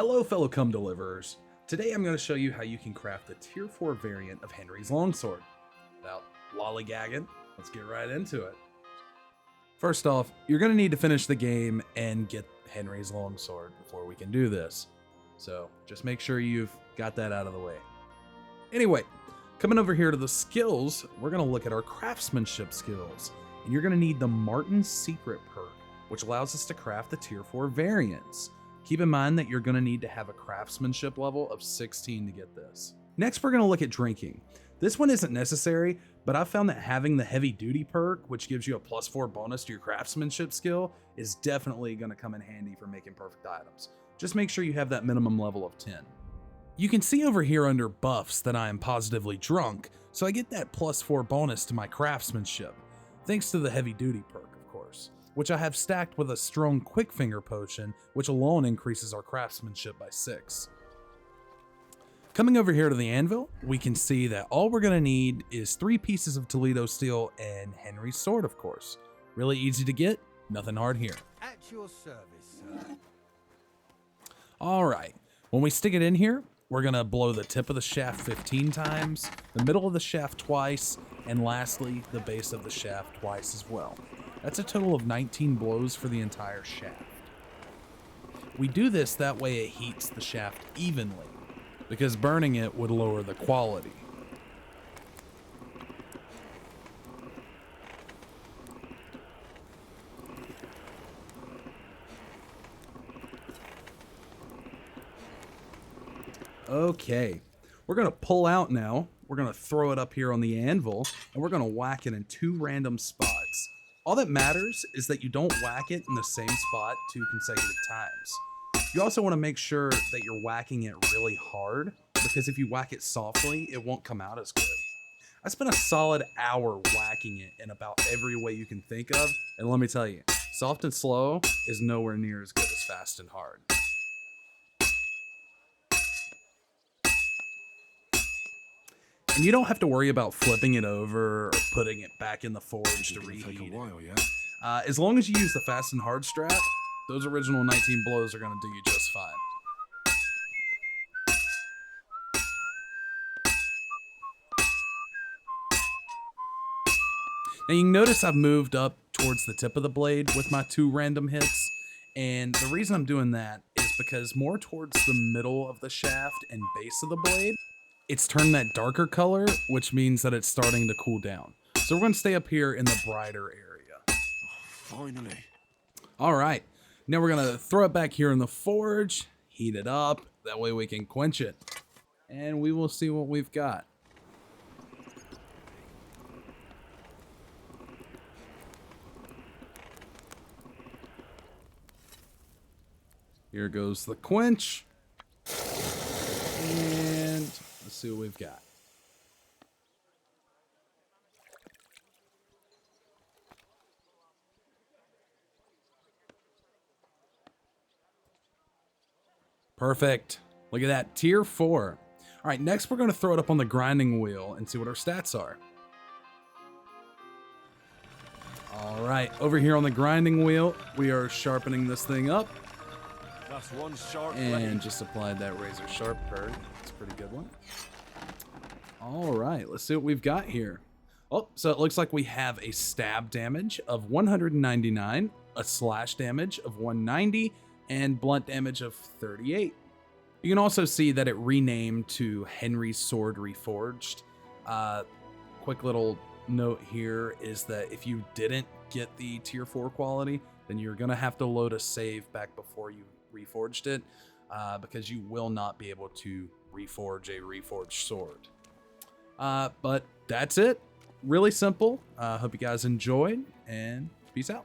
Hello fellow Come Deliverers. Today I'm going to show you how you can craft the tier 4 variant of Henry's Longsword. Without lollygagging, let's get right into it. First off, you're going to need to finish the game and get Henry's Longsword before we can do this. So just make sure you've got that out of the way. Anyway, coming over here to the skills, we're going to look at our craftsmanship skills. And you're going to need the Marten's Secret perk, which allows us to craft the tier 4 variants. Keep in mind that you're going to need to have a craftsmanship level of 16 to get this. Next, we're going to look at drinking. This one isn't necessary, but I've found that having the heavy duty perk, which gives you a +4 bonus to your craftsmanship skill, is definitely going to come in handy for making perfect items. Just make sure you have that minimum level of 10. You can see over here under buffs that I am positively drunk, so I get that +4 bonus to my craftsmanship, thanks to the heavy duty perk, of course, which I have stacked with a strong quick finger potion, which alone increases our craftsmanship by 6. Coming over here to the anvil, we can see that all we're going to need is 3 pieces of Toledo steel and Henry's sword, of course. Really easy to get, nothing hard here. At your service, sir. Alright, when we stick it in here, we're going to blow the tip of the shaft 15 times, the middle of the shaft twice, and lastly, the base of the shaft twice as well. That's a total of 19 blows for the entire shaft. We do this that way it heats the shaft evenly, because burning it would lower the quality. Okay, we're going to pull out now. We're going to throw it up here on the anvil, and we're going to whack it in 2 random spots. All that matters is that you don't whack it in the same spot 2 consecutive times. You also want to make sure that you're whacking it really hard, because if you whack it softly, it won't come out as good. I spent a solid hour whacking it in about every way you can think of, and let me tell you, soft and slow is nowhere near as good as fast and hard. And you don't have to worry about flipping it over or putting it back in the forge to reheat Take a it. while, yeah? As long as you use the fast and hard strap, those original 19 blows are going to do you just fine. Now you can notice I've moved up towards the tip of the blade with my 2 random hits, and the reason I'm doing that is because more towards the middle of the shaft and base of the blade, it's turned that darker color, which means that it's starting to cool down. So we're going to stay up here in the brighter area. Finally. All right, now we're going to throw it back here in the forge, heat it up, that way we can quench it, and we will see what we've got. Here goes the quench. And let's see what we've got. Perfect. Look at that, tier 4. All right, next we're going to throw it up on the grinding wheel and see what our stats are. All right, over here on the grinding wheel, we are sharpening this thing up. That's one sharp And blade. just applied that razor sharp perk. It's a pretty good one. All right, let's see what we've got here. Oh, so it looks like we have a stab damage of 199, a slash damage of 190, and blunt damage of 38. You can also see that it renamed to Henry's Sword Reforged. Quick little note here is that if you didn't get the tier 4 quality, then you're going to have to load a save back before you reforged it, because you will not be able to reforge a reforged sword. But that's it. Really simple. Hope you guys enjoyed, and peace out.